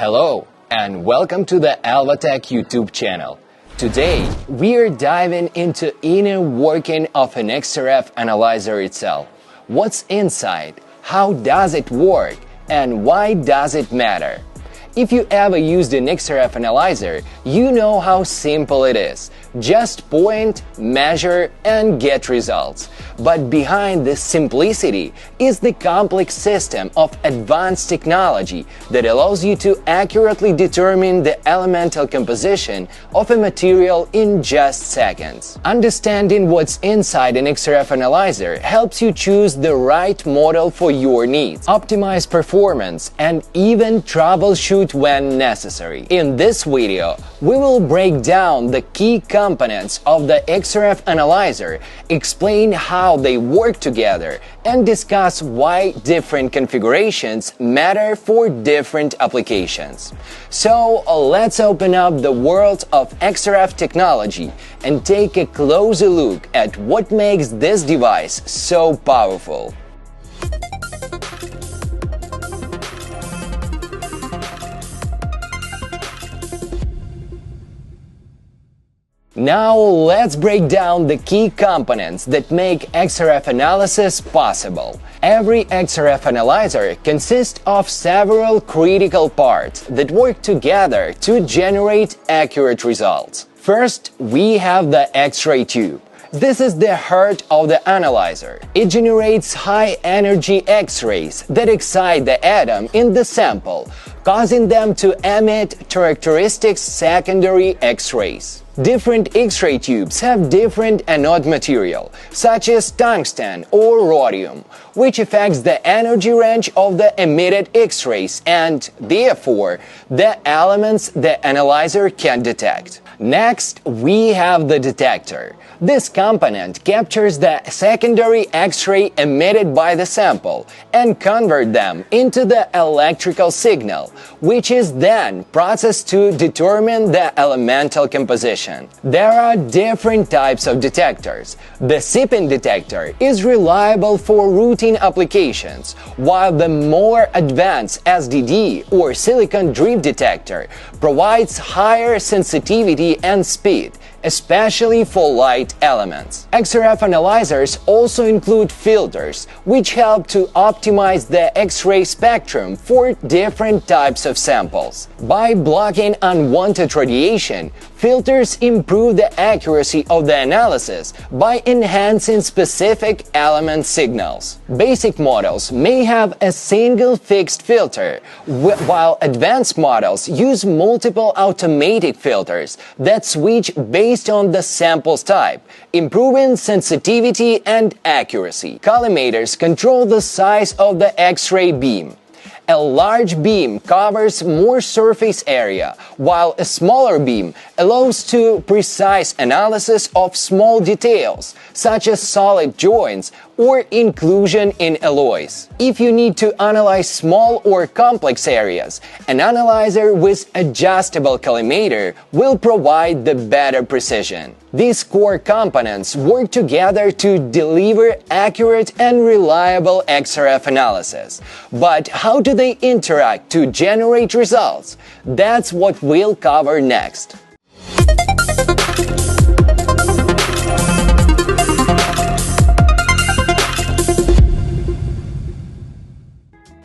Hello and welcome to the Elvatech YouTube channel. Today we are diving into inner working of an XRF analyzer itself. What's inside, how does it work, and why does it matter? If you ever used an XRF analyzer, you know how simple it is. Just point, measure, and get results. But behind this simplicity is the complex system of advanced technology that allows you to accurately determine the elemental composition of a material in just seconds. Understanding what's inside an XRF analyzer helps you choose the right model for your needs, optimize performance, and even troubleshoot when necessary. In this video, we will break down the key components of the XRF analyzer, explain how they work together, and discuss why different configurations matter for different applications. So let's open up the world of XRF technology and take a closer look at what makes this device so powerful. Now let's break down the key components that make XRF analysis possible. Every XRF analyzer consists of several critical parts that work together to generate accurate results. First, we have the X-ray tube. This is the heart of the analyzer. It generates high-energy X-rays that excite the atom in the sample, causing them to emit characteristic secondary X-rays. Different X-ray tubes have different anode material, such as tungsten or rhodium, which affects the energy range of the emitted X-rays and, therefore, the elements the analyzer can detect. Next, we have the detector. This component captures the secondary X-ray emitted by the sample and converts them into the electrical signal, which is then processed to determine the elemental composition. There are different types of detectors. The CPIN detector is reliable for routine applications, while the more advanced SDD or silicon drift detector provides higher sensitivity and speed, especially for light elements. XRF analyzers also include filters, which help to optimize the X-ray spectrum for different types of samples. By blocking unwanted radiation, filters improve the accuracy of the analysis by enhancing specific element signals. Basic models may have a single fixed filter, while advanced models use multiple automatic filters that switch based on the sample's type, improving sensitivity and accuracy. Collimators control the size of the X-ray beam. A large beam covers more surface area, while a smaller beam allows to precise analysis of small details, such as solid joints or inclusion in alloys. If you need to analyze small or complex areas, an analyzer with adjustable collimator will provide the better precision. These core components work together to deliver accurate and reliable XRF analysis. But how do they interact to generate results? That's what we'll cover next.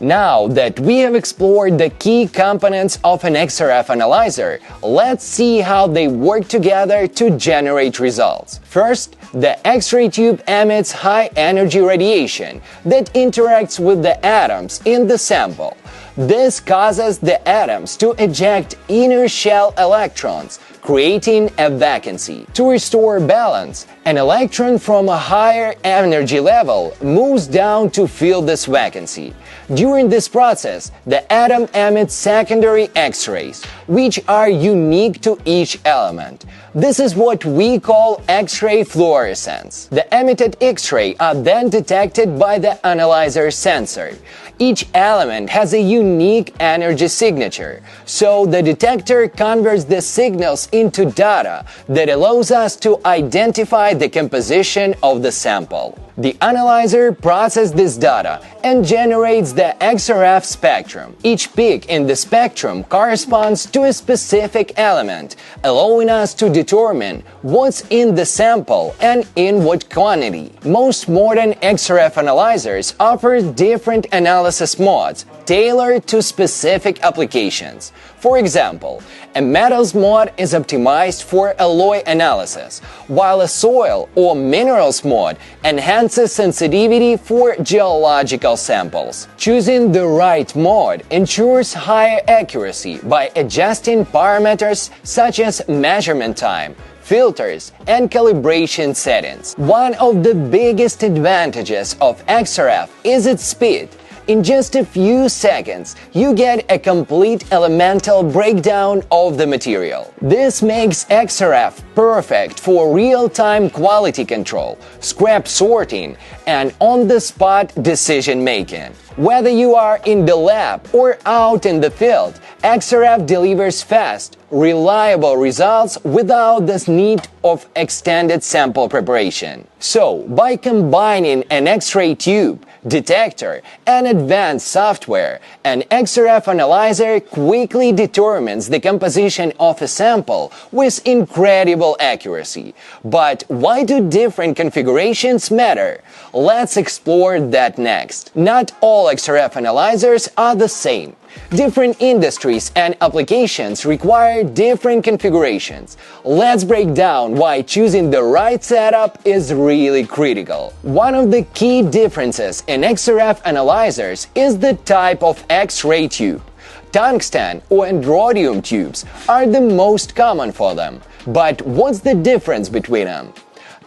Now that we have explored the key components of an XRF analyzer, let's see how they work together to generate results. First, the X-ray tube emits high-energy radiation that interacts with the atoms in the sample. This causes the atoms to eject inner shell electrons, creating a vacancy. To restore balance, an electron from a higher energy level moves down to fill this vacancy. During this process, the atom emits secondary X-rays, which are unique to each element. This is what we call X-ray fluorescence. The emitted X-ray are then detected by the analyzer sensor. Each element has a unique energy signature, so the detector converts the signals into data that allows us to identify the composition of the sample. The analyzer processes this data and generates the XRF spectrum. Each peak in the spectrum corresponds to a specific element, allowing us to determine what's in the sample and in what quantity. Most modern XRF analyzers offer different analysis modes tailored to specific applications. For example, a metals mode is optimized for alloy analysis, while a soil or minerals mode enhances sensitivity for geological samples. Choosing the right mode ensures higher accuracy by adjusting parameters such as measurement time, filters, and calibration settings. One of the biggest advantages of XRF is its speed. In just a few seconds, you get a complete elemental breakdown of the material. This makes XRF perfect for real-time quality control, scrap sorting, and on-the-spot decision-making. Whether you are in the lab or out in the field, XRF delivers fast, reliable results without the need of extended sample preparation. So, by combining an X-ray tube, detector, and advanced software, an XRF analyzer quickly determines the composition of a sample with incredible accuracy. But why do different configurations matter? Let's explore that next. Not all XRF analyzers are the same. Different industries and applications require different configurations. Let's break down why choosing the right setup is really critical. One of the key differences in XRF analyzers is the type of X-ray tube. Tungsten or rhodium tubes are the most common for them. But what's the difference between them?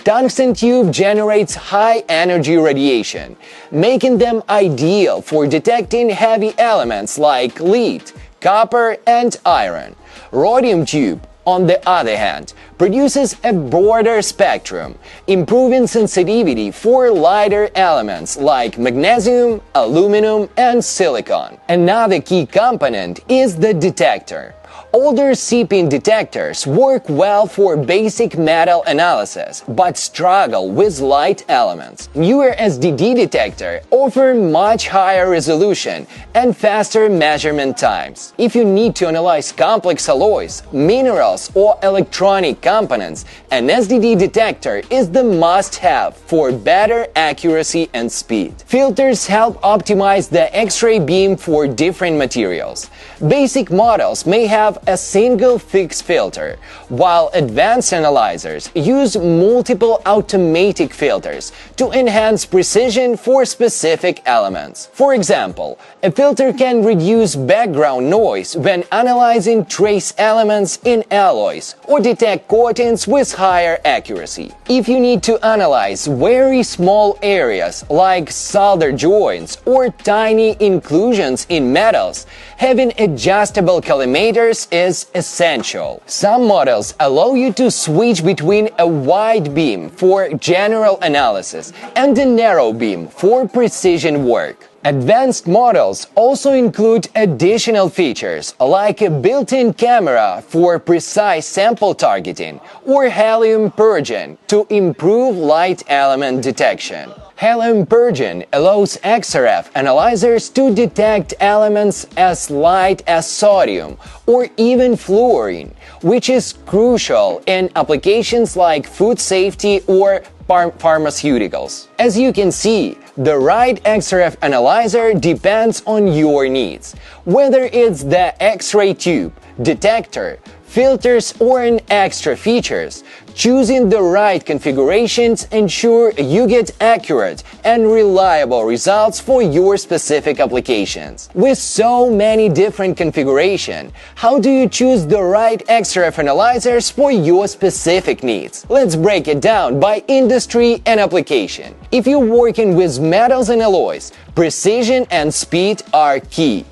Tungsten tube generates high-energy radiation, making them ideal for detecting heavy elements like lead, copper, and iron. Rhodium tube, on the other hand, produces a broader spectrum, improving sensitivity for lighter elements like magnesium, aluminum, and silicon. Another key component is the detector. Older CPIN detectors work well for basic metal analysis, but struggle with light elements. Newer SDD detectors offer much higher resolution and faster measurement times. If you need to analyze complex alloys, minerals, or electronic components, an SDD detector is the must-have for better accuracy and speed. Filters help optimize the X-ray beam for different materials. Basic models may have a single fixed filter, while advanced analyzers use multiple automatic filters to enhance precision for specific elements. For example, a filter can reduce background noise when analyzing trace elements in alloys or detect coatings with higher accuracy. If you need to analyze very small areas like solder joints or tiny inclusions in metals, having adjustable collimators is essential. Some models allow you to switch between a wide beam for general analysis and a narrow beam for precision work. Advanced models also include additional features like a built-in camera for precise sample targeting or helium purging to improve light element detection. Helium purging allows XRF analyzers to detect elements as light as sodium or even fluorine, which is crucial in applications like food safety or pharmaceuticals. As you can see, the right XRF analyzer depends on your needs. Whether it's the X-ray tube, detector, filters, or an extra features, choosing the right configurations ensure you get accurate and reliable results for your specific applications. With so many different configurations, how do you choose the right XRF analyzers for your specific needs? Let's break it down by industry and application. If you're working with metals and alloys, precision and speed are key.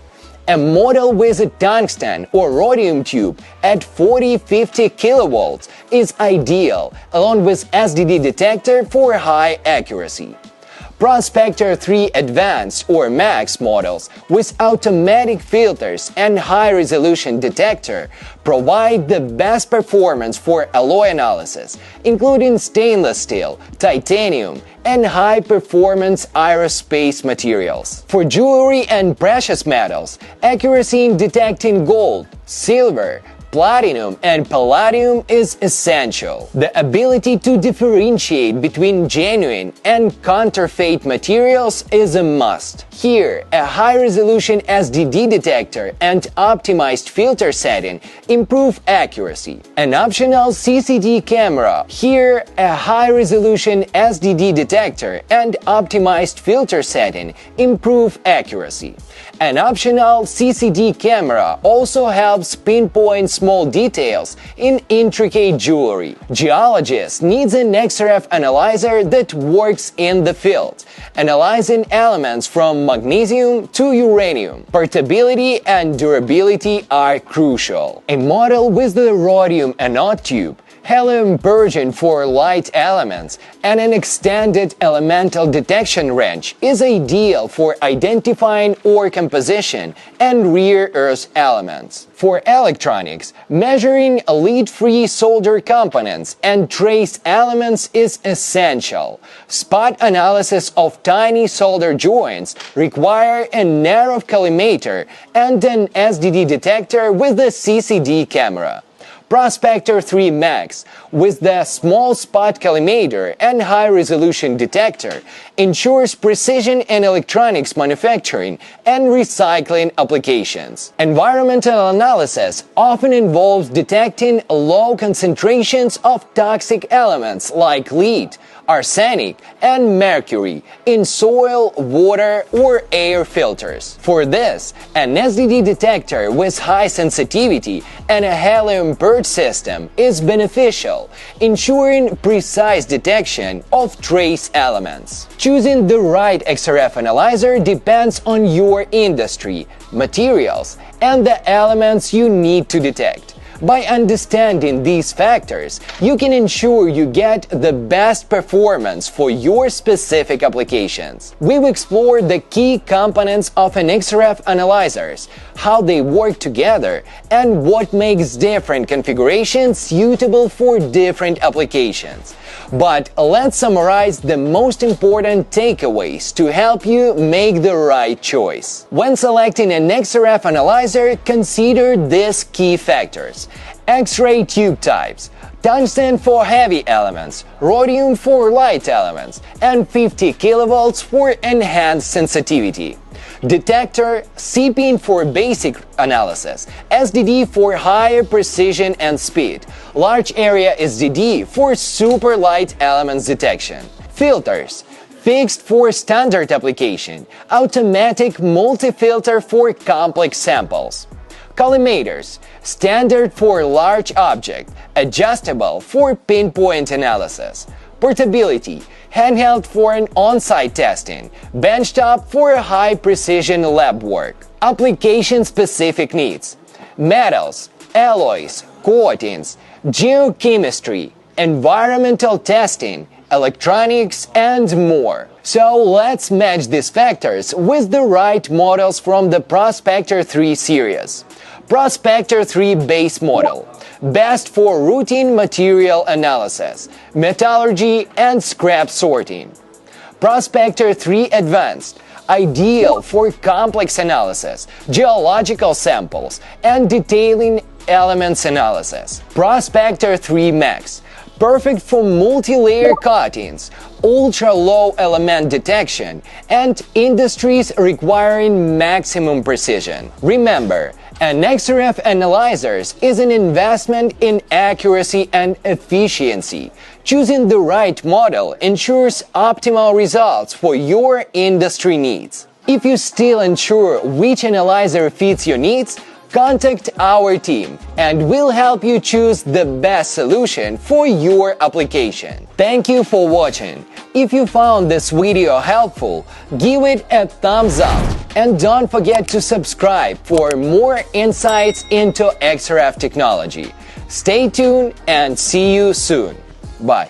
A model with a tungsten or rhodium tube at 40-50 kilovolts is ideal, along with SDD detector for high accuracy. Prospector 3 Advanced or Max models with automatic filters and high-resolution detector provide the best performance for alloy analysis, including stainless steel, titanium, and high-performance aerospace materials. For jewelry and precious metals, accuracy in detecting gold, silver, platinum, and palladium is essential. The ability to differentiate between genuine and counterfeit materials is a must. Here, a high-resolution SDD detector and optimized filter setting improve accuracy. An optional CCD camera. Here, a high-resolution SDD detector and optimized filter setting improve accuracy. An optional CCD camera also helps pinpoint small details in intricate jewelry. Geologists need an XRF analyzer that works in the field, analyzing elements from magnesium to uranium. Portability and durability are crucial. A model with the rhodium anode tube, helium purging for light elements, and an extended elemental detection range is ideal for identifying ore composition and rare earth elements. For electronics, measuring lead-free solder components and trace elements is essential. Spot analysis of tiny solder joints require a narrow collimator and an SDD detector with a CCD camera. Prospector 3 Max, with the small spot collimator and high-resolution detector, ensures precision in electronics manufacturing and recycling applications. Environmental analysis often involves detecting low concentrations of toxic elements like lead, arsenic, and mercury in soil, water, or air filters. For this, an SDD detector with high sensitivity and a helium purge system is beneficial, ensuring precise detection of trace elements. Choosing the right XRF analyzer depends on your industry, materials, and the elements you need to detect. By understanding these factors, you can ensure you get the best performance for your specific applications. We've explored the key components of an XRF analyzers, how they work together, and what makes different configurations suitable for different applications. But let's summarize the most important takeaways to help you make the right choice. When selecting an XRF analyzer, consider these key factors: X-ray tube types, tungsten for heavy elements, rhodium for light elements, and 50 kV for enhanced sensitivity. Detector, C-pin for basic analysis, SDD for higher precision and speed, large area SDD for super light elements detection. Filters, fixed for standard application, automatic multi-filter for complex samples. Collimators, standard for large object, adjustable for pinpoint analysis. Portability, handheld for an on-site testing, benchtop for high-precision lab work. Application-specific needs: metals, alloys, coatings, geochemistry, environmental testing, electronics, and more. So let's match these factors with the right models from the Prospector 3 series. Prospector 3 base model, best for routine material analysis, metallurgy, and scrap sorting. Prospector 3 Advanced, ideal for complex analysis, geological samples, and detailing elements analysis. Prospector 3 Max, perfect for multi-layer coatings, ultra-low element detection, and industries requiring maximum precision. Remember, an XRF analyzers is an investment in accuracy and efficiency. Choosing the right model ensures optimal results for your industry needs. If you're still unsure which analyzer fits your needs, contact our team and we'll help you choose the best solution for your application. Thank you for watching. If you found this video helpful, give it a thumbs up and don't forget to subscribe for more insights into XRF technology. Stay tuned and see you soon. Bye.